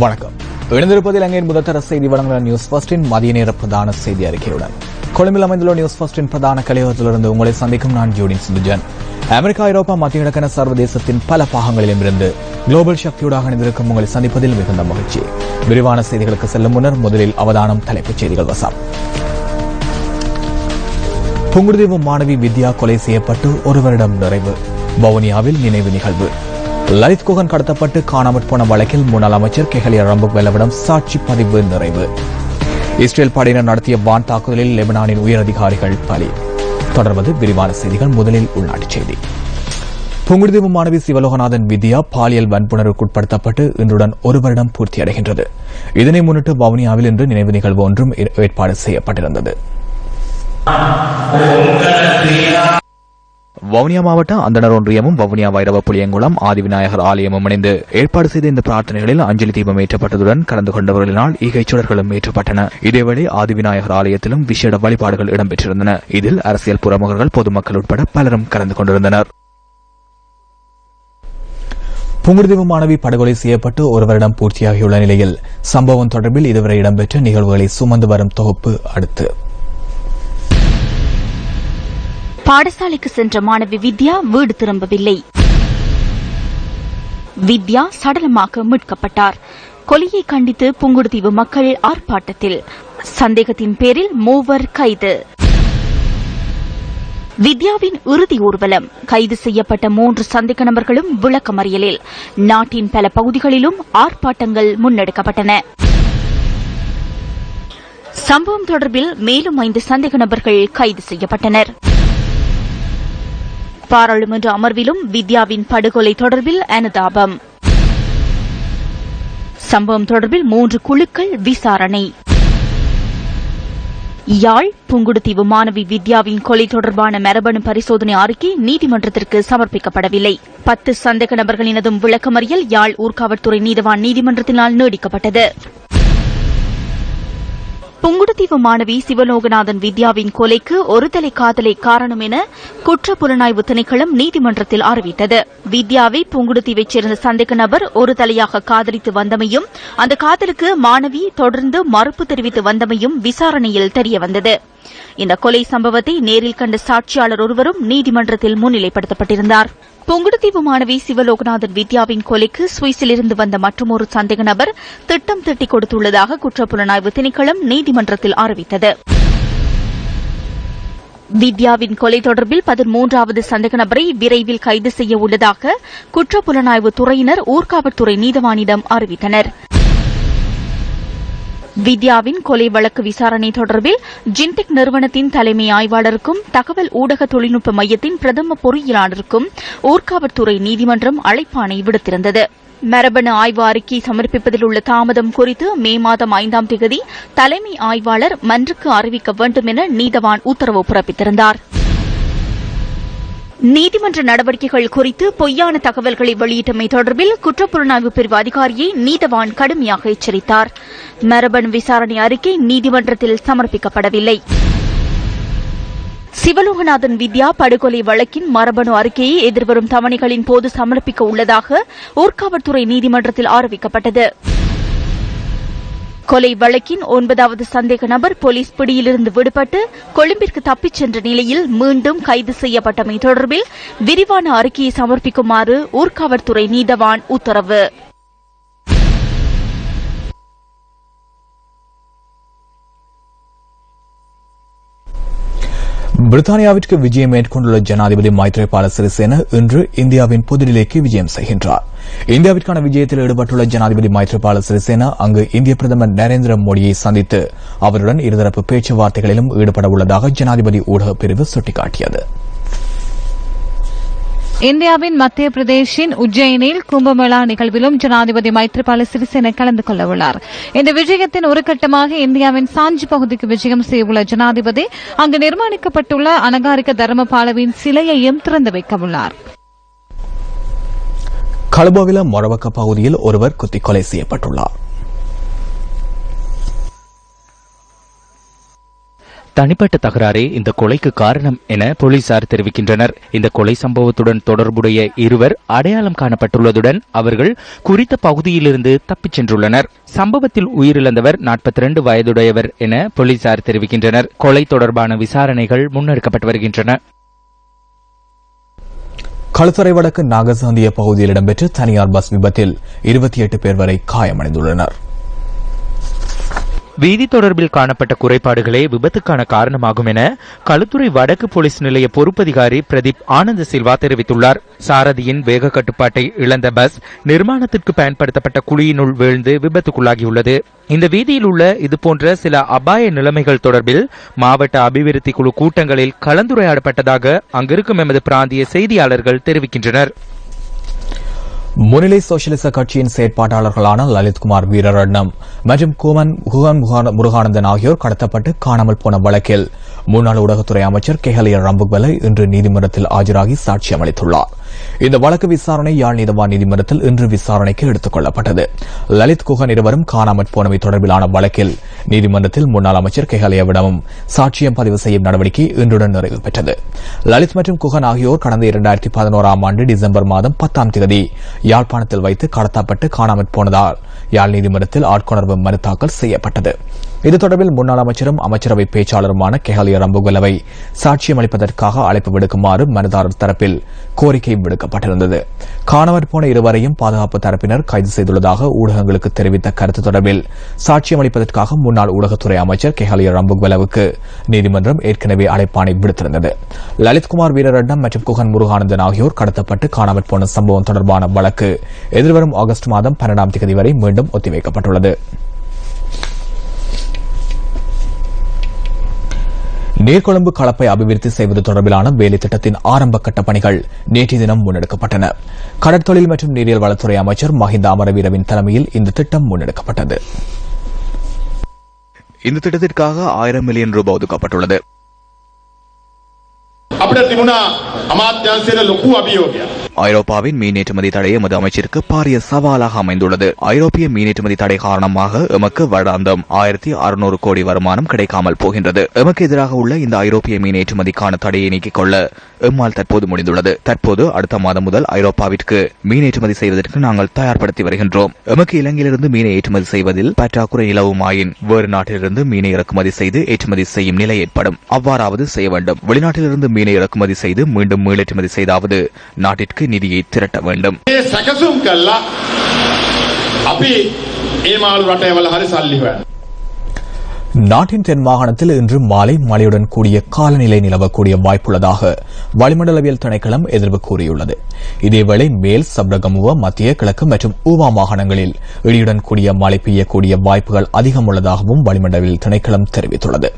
வணக்கம். இணைந்திருப்பது இலங்கையின் முதற்தர செய்தி வழங்குகிற நியூஸ் ஃபர்ஸ்டின் மதிய நேர பிரதான செய்தி அறிக்கையுடன் கொழும்பில் அமைந்துள்ள நியூஸ் ஃபர்ஸ்டின் பிரதான கலையகத்திலிருந்து உங்களை சந்திக்கும் நான் ஜூடின் சிந்துஜன். அமெரிக்கா, ஐரோப்பா, மத்திய கிழக்கான சர்வதேசத்தின் பல பாகங்களிலும் இருந்து குளோபல் சக்தியூடாக இணைந்திருக்கும் உங்களை சந்திப்பதில் மிகுந்த மகிழ்ச்சி. விரிவான செய்திகளுக்கு செல்லும் முன்னர் முதலில் அவதானம் தலைப்புச் செய்திகள் வசம். புங்குடுதீவு மாணவி வித்யா கொலை செய்யப்பட்டு ஒரு வருடம் நிறைவு. வவுனியாவில் நினைவு நிகழ்வு. லலித் குகன் கடத்தப்பட்டு காணாமற் போன வழக்கில் முன்னாள் அமைச்சர் கெஹலிய ரம்புக்வெல்லவிடம் சாட்சி பதிவு நிறைவு. இஸ்ரேல் படையினர் நடத்திய வான் தாக்குதலில் லெபனானின் உயரதிகாரிகள் பலி. தொடர்வது விரிவான செய்திகள். முதலில் உள்நாட்டுச் செய்தி. புங்குடுதீவு மாணவி சிவலோகநாதன் வித்யா பாலியல் வன்புணர்வுக்குட்படுத்தப்பட்டு இன்றுடன் ஒரு வருடம் பூர்த்தியடைகின்றது. இதனை முன்னிட்டு வவுனியாவில் இன்று நினைவு நிகழ்வு ஒன்றும் ஏற்பாடு செய்யப்பட்டிருந்தது. வவுனியா மாவட்ட அந்தனர் ஒன்றியமும் வவுனியா வைரவ புளியங்குளம் ஆதிவிநாயகர் ஆலயமும் இணைந்து ஏற்பாடு செய்த இந்த பிரார்த்தனைகளில் அஞ்சலி தீபம் ஏற்றப்பட்டதுடன் கலந்து கொண்டவர்களினால் ஈகைச் சுடர்களும் ஏற்றப்பட்டன. இதேவேளை ஆதிவிநாயகர் ஆலயத்திலும் விசேட வழிபாடுகள் இடம்பெற்றிருந்தன. இதில் அரசியல் பிரமுகர்கள், பொதுமக்கள் உட்பட பலரும் கலந்து கொண்டிருந்தனர். புங்குடுதீவு மாணவி படுகொலை செய்யப்பட்டு ஒரு வருடம் பூர்த்தியாகியுள்ள நிலையில் சம்பவம் தொடர்பில் இதுவரை இடம்பெற்ற நிகழ்வுகளை சுமந்து வரும் தொகுப்பு அடுத்து. பாடசாலைக்கு சென்ற மாணவி வித்யா வீடு திரும்பவில்லை. வித்யா சடலமாக மீட்கப்பட்டார். கொலையை கண்டித்து புங்குடுதீவு மக்கள் ஆர்ப்பாட்டத்தில். சந்தேகத்தின் பேரில் 3 கைது. வித்யாவின் இறுதி ஊர்வலம். கைது செய்யப்பட்ட 3 சந்தேக நபர்களும் விளக்கமறியலில். நாட்டின் பல பகுதிகளிலும் ஆர்ப்பாட்டங்கள் முன்னெடுக்கப்பட்டன. சம்பவம் தொடர்பில் மேலும் 5 சந்தேக நபர்கள் கைது செய்யப்பட்டனர். பாராளுமன்ற அமர்விலும் வித்யாவின் படுகொலை தொடர்பில் அனுதாபம். சம்பவம் தொடர்பில் 3 குழுக்கள் விசாரணை. யாழ் புங்குடுதீவு மாணவி வித்யாவின் கொலை தொடர்பான மரபணு பரிசோதனை அறிக்கை நீதிமன்றத்திற்கு சமர்ப்பிக்கப்படவில்லை. 10 சந்தேக நபர்களினதும் விளக்கமறியல் யாழ் ஊர்காவற்துறை நீதவான் நீதிமன்றத்தினால் நீடிக்கப்பட்டது. புங்குடுதீவு மாணவி சிவலோகநாதன் வித்யாவின் கொலைக்கு ஒருதலை காதலை காரணம் என குற்ற புலனாய்வு திணைக்களம் நீதிமன்றத்தில் அறிவித்தது. வித்யாவை புங்குடுதீவைச் சேர்ந்த சந்தேக நபர் ஒரு தலையாக காதலித்து வந்தமையும் அந்த காதலுக்கு மாணவி தொடர்ந்து மறுப்பு தெரிவித்து வந்தமையும் விசாரணையில் தெரியவந்தது. இந்த கொலை சம்பவத்தை நேரில் கண்ட சாட்சியாளர் ஒருவரும் நீதிமன்றத்தில் முன்னிலைப்படுத்தப்பட்டிருந்தார். புங்குடுதீவு மாணவி சிவலோகநாதன் வித்யாவின் கொலைக்கு சுவிஸிலிருந்து வந்த மற்றொரு சந்தேக நபர் திட்டம் தீட்டிக் கொடுத்துள்ளதாக குற்றப்புலனாய்வு திணைக்களம் நீதிமன்றத்தில் அறிவித்தது. வித்யாவின் கொலை தொடர்பில் 13வது சந்தேக நபரை விரைவில் கைது செய்ய உள்ளதாக குற்றப்புலனாய்வு துறையினர் ஊர்காவற்துறை நீதவானிடம் அறிவித்தனர். வித்யாவின் கொலை வழக்கு விசாரணை தொடர்பில் ஜின்டெக் நிறுவனத்தின் தலைமை ஆய்வாளருக்கும் தகவல் ஊடக தொழில்நுட்ப மையத்தின் பிரதம பொறியியலாளருக்கும் ஊர்காவற்துறை நீதிமன்றம் அழைப்பாணை விடுத்திருந்தது. மரபணு ஆய்வு அறிக்கை சமர்ப்பிப்பதில் உள்ள தாமதம் குறித்து மே மாதம் 5ஆம் தேதி தலைமை ஆய்வாளர் மன்றுக்கு அறிவிக்க வேண்டும் என நீதவான் உத்தரவு பிறப்பித்திருந்தார். நீதிமன்ற நடவடிக்கைகள் குறித்து பொய்யான தகவல்களை வெளியிட்டமை தொடர்பில் குற்றப்புலனாய்வு பிரிவு அதிகாரியை நீதவான் கடுமையாக எச்சரித்தார். மரபணு விசாரணை அறிக்கை நீதிமன்றத்தில் சமர்ப்பிக்கப்படவில்லை. சிவலோகநாதன் வித்யா படுகொலை வழக்கின் மரபணு அறிக்கையை எதிர்வரும் தவணைகளின் போது சமர்ப்பிக்க உள்ளதாக ஊர்காவற்துறை நீதிமன்றத்தில் அறிவிக்கப்பட்டது. கொலை வழக்கின் 9வது சந்தேக நபர் போலீஸ் பிடியிலிருந்து விடுபட்டு கொழும்பிற்கு தப்பிச் சென்ற நிலையில் மீண்டும் கைது செய்யப்பட்டமை தொடர்பில் விரிவான அறிக்கையை சமர்ப்பிக்குமாறு ஊர்காவற்துறை நீதவான் உத்தரவு. பிரித்தானியாவிற்கு விஜயம் மேற்கொண்டுள்ள ஜனாதிபதி மைத்ரிபால சிறிசேன இன்று இந்தியாவின் புதுடில்லிக்கு விஜயம் செய்கின்றார். இந்தியாவிற்கான விஜயத்தில் ஈடுபட்டுள்ள ஜனாதிபதி மைத்ரிபால சிறிசேனா அங்கு இந்திய பிரதமர் நரேந்திர மோடியை சந்தித்து அவருடன் இருதரப்பு பேச்சுவார்த்தைகளிலும் ஈடுபட உள்ளதாக ஜனாதிபதி ஊடகப் பிரிவு சுட்டிக்காட்டியது. இந்தியாவின் மத்திய பிரதேஷின் உஜ்ஜயினில் கும்பமேளா நிகழ்விலும் ஜனாதிபதி மைத்ரிபால சிறிசேன கலந்து கொள்ளவுள்ளார். இந்த விஜயத்தின் ஒரு கட்டமாக இந்தியாவின் சாஞ்சி பகுதிக்கு விஜயம் செய்யவுள்ள ஜனாதிபதி அங்கு நிர்மாணிக்கப்பட்டுள்ள அனகாரிக தர்மபாலவின் சிலையையும் திறந்து வைக்கவுள்ளார். கலுபோவில மொரவக்க பகுதியில் ஒருவர் குத்திக் கொலை செய்யப்பட்டுள்ளார். தனிப்பட்ட தகராறே இந்த கொலைக்கு காரணம் என போலீசார் தெரிவிக்கின்றனர். இந்த கொலை சம்பவத்துடன் தொடர்புடைய இருவர் அடையாளம் காணப்பட்டுள்ளதுடன் அவர்கள் குறித்த பகுதியிலிருந்து தப்பிச் சென்றுள்ளனர். சம்பவத்தில் உயிரிழந்தவர் 42 வயதுடையவர் என போலீசார் தெரிவிக்கின்றனர். கொலை தொடர்பான விசாரணைகள் முன்னெடுக்கப்பட்டு வருகின்றன. களுத்துறை வடக்கு நாகசாந்திய பகுதியில் இடம்பெற்ற தனியார் பஸ் விபத்தில் 28 பேர் வரை காயமடைந்துள்ளனர். வீதி தொடர்பில் காணப்பட்ட குறைபாடுகளே விபத்துக்கான காரணமாகும் என களுத்துறை வடக்கு போலீஸ் நிலைய பொறுப்பதிகாரி பிரதீப் ஆனந்த சில்வா தெரிவித்துள்ளார். சாரதியின் வேக கட்டுப்பாட்டை இழந்த பஸ் நிர்மாணத்திற்கு பயன்படுத்தப்பட்ட குழியினுள் வீழ்ந்து விபத்துக்குள்ளாகியுள்ளது. இந்த வீதியில் உள்ள இதுபோன்ற சில அபாய நிலைமைகள் தொடர்பில் மாவட்ட அபிவிருத்தி குழு கூட்டங்களில் கலந்துரையாடப்பட்டதாக அங்கிருக்கும் எமது பிராந்திய செய்தியாளர்கள் தெரிவிக்கின்றனர். முன்னிலை சோசியலிச கட்சியின் செயற்பாட்டாளர்களான லலித்குமார் வீரரட்னம் மற்றும் குகன் முருகானந்தன் ஆகியோர் கடத்தப்பட்டு காணாமல் போன வழக்கில் முன்னாள் ஊடகத்துறை அமைச்சர் கெஹலிய ரம்புக்வெல இன்று நீதிமன்றத்தில் ஆஜராகி சாட்சியம் அளித்துள்ளார். இந்த வழக்கு விசாரணை யாழ் நீதவான் நீதிமன்றத்தில் இன்று விசாரணைக்கு எடுத்துக் கொள்ளப்பட்டது. லலித் குகன் இருவரும் காணாமற் போனவை தொடர்பிலான வழக்கில் நீதிமன்றத்தில் முன்னாள் அமைச்சர் கெஹலியவிடமும் சாட்சியம் பதிவு செய்யும் நடவடிக்கை இன்றுடன் நிறைவு பெற்றது. லலித் மற்றும் குகன் ஆகியோர் கடந்த 2011ஆம் ஆண்டு டிசம்பர் மாதம் 10ஆம் தேதி யாழ்ப்பாணத்தில் வைத்து கடத்தப்பட்டு காணாமற் போனதால் யாழ் நீதிமன்றத்தில் ஆட்கொணர்வு மனு தாக்கல் செய்யப்பட்டது. இது தொடர்பில் முன்னாள் அமைச்சரும் அமைச்சரவை பேச்சாளருமான கெஹலிய ரம்புக்வெலவை சாட்சியம் அளிப்பதற்காக அழைப்பு விடுக்குமாறு மனுதாரர் தரப்பில் கோரிக்கை விடுக்கப்பட்டிருந்தது. காணாமற் போன இருவரையும் பாதுகாப்பு தரப்பினர் கைது செய்துள்ளதாக ஊடகங்களுக்கு தெரிவித்த கருத்து தொடர்பில் சாட்சியம் அளிப்பதற்காக முன்னாள் ஊடகத்துறை அமைச்சர் கெஹலிய ரம்புக்வெலவுக்கு நீதிமன்றம் ஏற்கனவே அழைப்பாணை விடுத்திருந்தது. லலித்குமார் வீரரட்னம் மற்றும் குகன் முருகானந்தன் ஆகியோர் கடத்தப்பட்டு காணாமற் போன சம்பவம் தொடர்பான வழக்கு எதிர்வரும் ஆகஸ்ட் மாதம் 12ஆம் தேதி வரை மீண்டும் ஒத்திவைக்கப்பட்டுள்ளது. நீர்கொழும்பு களப்பை அபிவிருத்தி செய்வது தொடர்பிலான வேலை திட்டத்தின் ஆரம்ப கட்ட பணிகள் நேற்றைய தினம் முன்னெடுக்கப்பட்டன. கடற்தொழில் மற்றும் நீரியல் வளத்துறை அமைச்சர் மஹிந்த அமரவீரவின் தலைமையில் இந்த திட்டம் முன்னெடுக்கப்பட்டது. இந்த திட்டத்திற்காக 1000 மில்லியன் ரூபாய் ஒதுக்கப்பட்டுள்ளது. ஐரோப்பாவின் மீன் ஏற்றுமதி தடை எமது அமைச்சருக்கு பாரிய சவாலாக அமைந்துள்ளது. ஐரோப்பிய மீன் ஏற்றுமதி தடை காரணமாக எமக்கு வருடாந்தம் 1600 கோடி வருமானம் கிடைக்காமல் போகின்றது. எமக்கு எதிராக உள்ள இந்த ஐரோப்பிய மீன் ஏற்றுமதிக்கான தடையை நீக்கிக் கொள்ள எம்மால் தற்போது முடிந்துள்ளது. தற்போது அடுத்த மாதம் முதல் ஐரோப்பாவிற்கு மீன் ஏற்றுமதி செய்வதற்கு நாங்கள் தயார்படுத்தி வருகின்றோம். எமக்கு இலங்கையிலிருந்து மீனை ஏற்றுமதி செய்வதில் பற்றாக்குறை நிலவுமாயின் வேறு நாட்டிலிருந்து மீனை இறக்குமதி செய்து ஏற்றுமதி செய்யும் நிலை ஏற்படும். அவ்வாறாவது செய்ய வேண்டும். வெளிநாட்டிலிருந்து மீனை இறக்குமதி செய்து மீண்டும் மீளேற்றுமதி செய்தாவது நாட்டிற்கு நிதியை திரட்ட வேண்டும். நாட்டின் தென் மாகாணத்தில் இன்று மாலை மழையுடன் கூடிய காலநிலை நிலவக்கூடிய வாய்ப்புள்ளதாக வளிமண்டலவியல் திணைக்களம் எதிர்ப்பு கூறியுள்ளது. இதேவேளை மேல் சப்ரகமுவ மத்திய கிழக்கு மற்றும் ஊவா மாகாணங்களில் இடியுடன் கூடிய மழை பெய்யக்கூடிய வாய்ப்புகள் அதிகம் உள்ளதாகவும் வளிமண்டலவியல் திணைக்களம் தெரிவித்துள்ளது.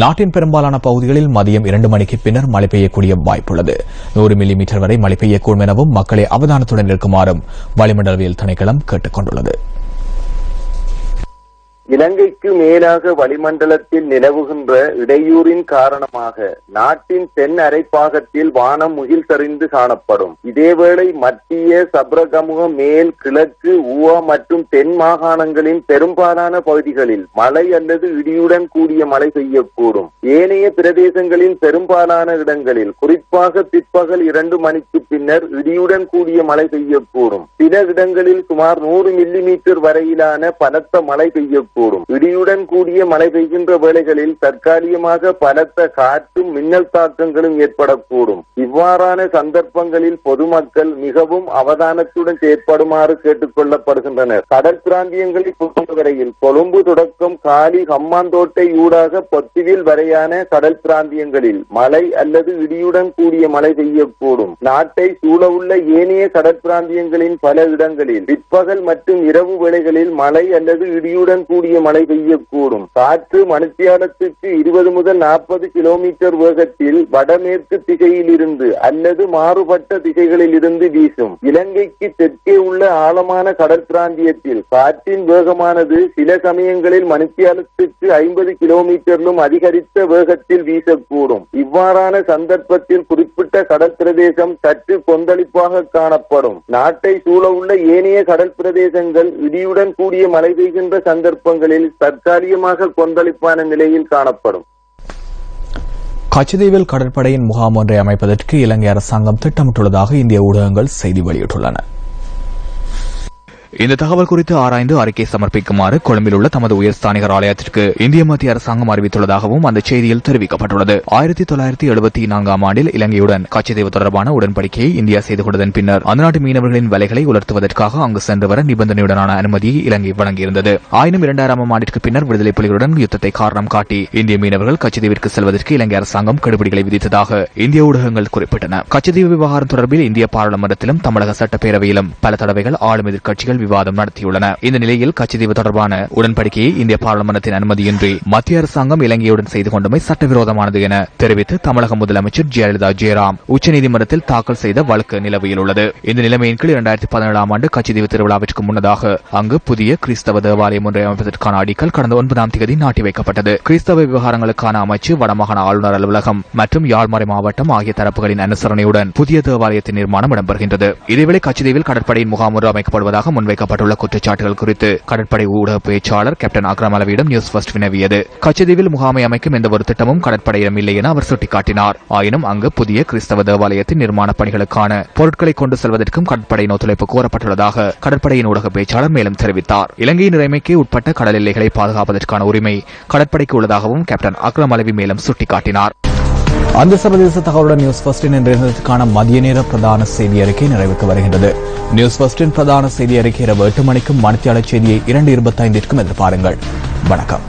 நாட்டின் பெரும்பாலான பகுதிகளில் மதியம் 2 மணிக்கு பின்னர் மழை பெய்யக்கூடிய வாய்ப்புள்ளது. 100 மில்லிமீட்டர் வரை மழை பெய்யக்கூடும் எனவும் மக்களை அவதானத்துடன் இருக்குமாறும் வளிமண்டலவியல் திணைக்களம் கேட்டுக் கொண்டுள்ளது. இலங்கைக்கு மேலாக வளிமண்டலத்தில் நிலவுகின்ற இடையூறின் காரணமாக நாட்டின் தென் அரைப்பாகத்தில் வானம் முகில் சரிந்து காணப்படும். இதேவேளை மத்திய சப்ரகமுக மேல் கிழக்கு ஊவா மற்றும் தென் மாகாணங்களின் பெரும்பாலான பகுதிகளில் மழை அல்லது இடியுடன் கூடிய மழை பெய்யக்கூடும். ஏனைய பிரதேசங்களின் பெரும்பாலான இடங்களில் குறிப்பாக பிற்பகல் 2 மணிக்கு பின்னர் இடியுடன் கூடிய மழை பெய்யக்கூடும். சில இடங்களில் சுமார் 100 மில்லிமீட்டர் வரையிலான பலத்த மழை பெய்யக்கூடும். இடியுடன் கூடிய மழை பெய்கின்ற வேளைகளில் தற்காலிகமாக பலத்த காற்றும் மின்னல் தாக்கங்களும் ஏற்படக்கூடும். இவ்வாறான சந்தர்ப்பங்களில் பொதுமக்கள் மிகவும் அவதானத்துடன் செயற்படுமாறு கேட்டுக் கொள்ளப்படுகின்றனர். கடல் பிராந்தியங்களை பொறுத்தவரையில் கொழும்பு தொடக்கம் காலி ஹம்மாந்தோட்டை ஊடாக பொத்துவில் வரையான கடல் பிராந்தியங்களில் மழை அல்லது இடியுடன் கூடிய மழை பெய்யக்கூடும். நாட்டை சூழவுள்ள ஏனைய கடற்பிராந்தியங்களின் பல இடங்களில் பிற்பகல் மற்றும் இரவு வேளைகளில் மழை அல்லது இடியுடன் கூடிய மழை பெய்யக்கூடும். காற்று மணித்தியாலத்துக்கு 20 முதல் 40 கிலோமீட்டர் வேகத்தில் வடமேற்கு திசையில் இருந்து அல்லது மாறுபட்ட திசைகளில் இருந்து வீசும். இலங்கைக்கு தெற்கே உள்ள ஆழமான கடற்பிராந்தியத்தில் காற்றின் வேகமானது சில சமயங்களில் மணித்தியாலத்துக்கு 50 கிலோமீட்டரிலும் அதிகரித்த வேகத்தில் வீசக்கூடும். இவ்வாறான சந்தர்ப்பத்தில் குறிப்பிட்ட கடற்பிரதேசம் சற்று கொந்தளிப்பாக காணப்படும். நாட்டை சூழவுள்ள ஏனைய கடல் பிரதேசங்கள் இடியுடன் கூடிய மழை பெய்கின்ற சந்தர்ப்பங்களில் தற்காலிகமாக கொந்தளிப்பான நிலையில் காணப்படும். கச்சதீவில் கடற்படையின் முகாம் ஒன்றை அமைப்பதற்கு இலங்கை அரசாங்கம் திட்டமிட்டுள்ளதாக இந்திய ஊடகங்கள் செய்தி வெளியிட்டுள்ளன. இந்த தகவல் குறித்து ஆராய்ந்து அறிக்கை சமர்ப்பிக்குமாறு கொழும்பில் உள்ள தமது உயர்ஸ்தானிகர் ஆலயத்திற்கு இந்திய மத்திய அரசாங்கம் அறிவித்துள்ளதாகவும் அந்த செய்தியில் தெரிவிக்கப்பட்டுள்ளது. 1974 ஆண்டில் இலங்கையுடன் கச்சதீவு தொடர்பான உடன்படிக்கையை இந்தியா செய்து கொண்டதன் பின்னர் அந்த நாட்டு மீனவர்களின் வேலைகளை உலர்த்துவதற்காக அங்கு சென்று வர நிபந்தனையுடனான அனுமதியை இலங்கை வழங்கியிருந்தது. 2000 ஆண்டிற்கு பின்னர் விடுதலை புலிகளுடன் யுத்தத்தை காரணம் காட்டி இந்திய மீனவர்கள் கச்சதீவிற்கு செல்வதற்கு இலங்கை அரசாங்கம் கடுபிடிகளை விதித்ததாக இந்திய ஊடகங்கள் குறிப்பிட்டன. கச்சதீவு விவகாரம் தொடர்பில் இந்திய பாராளுமன்றத்திலும் தமிழக சட்டப்பேரவையிலும் பல தடவைகள் ஆளும் எதிர்க்கட்சிகள் விவாதம் நடத்தியுள்ளன. இந்த நிலையில் கச்சதீவு தொடர்பான உடன்படிக்கையை இந்திய பாராளுமன்றத்தின் அனுமதியின்றி மத்திய அரசாங்கம் இலங்கையுடன் செய்து கொண்டமை சட்டவிரோதமானது என தெரிவித்து தமிழக முதலமைச்சர் ஜெயலலிதா ஜெயராம் உச்சநீதிமன்றத்தில் தாக்கல் செய்த வழக்கு நிலவியில் உள்ளது. இந்த நிலைமையின் கீழ் 2017 ஆண்டு கச்சதீவு திருவிழாவிற்கு முன்னதாக அங்கு புதிய கிறிஸ்தவ தேவாலயம் ஒன்றை அமைப்பதற்கான அடிக்கல் கடந்த 9ஆம் தேதி நாட்டி வைக்கப்பட்டது. கிறிஸ்தவ விவகாரங்களுக்கான அமைச்சு, வடமாகாண ஆளுநர் அலுவலகம் மற்றும் யாழ்மறை மாவட்டம் ஆகிய தரப்புகளின் அனுசரணையுடன் புதிய தேவாலயத்தின் நிர்மாணம் இடம்பெறுகின்றது. இதேவேளை கச்சதீவில் கடற்படையின் முகாம் ஒன்று அமைக்கப்படுவதாக முன்வைக்கப்பட்டுள்ள குற்றச்சாட்டுகள் குறித்து கடற்படை ஊடக பேச்சாளர் கேப்டன் அக்ரம் அலவியிடம் நியூஸ் ஃபர்ஸ்ட் வினவியது. கச்சதீவில் முகாமை அமைக்கும் எந்த ஒரு திட்டமும் கடற்படையிடம் இல்லை என அவர் சுட்டிக்காட்டினார். ஆயினும் அங்கு புதிய கிறிஸ்தவ தேவாலயத்தின் நிர்மாண பணிகளுக்கான பொருட்களை கொண்டு செல்வதற்கும் கடற்படையின் ஒத்துழைப்பு கோரப்பட்டுள்ளதாக கடற்படையின் ஊடக பேச்சாளர் மேலும் தெரிவித்தார். இலங்கையின் இறைமைக்கு உட்பட்ட கடல் எல்லைகளை பாதுகாப்பதற்கான உரிமை கடற்படைக்கு உள்ளதாகவும் கேப்டன் அக்ரம் அலவி மேலும் சுட்டிக்காட்டினார். அந்த சர்வதேச தகவலுடன் நியூஸ் ஃபர்ஸ்டின் இன்றைய மதிய நேர பிரதான செய்தி அறிக்கை நிறைவுக்கு வருகின்றது. நியூஸ் ஃபர்ஸ்டின் பிரதான செய்தி அறிக்கை இரவு 8 மணிக்கும் மணித்தியாளர் செய்தியை 2:25 எதிர்பாருங்கள். வணக்கம்.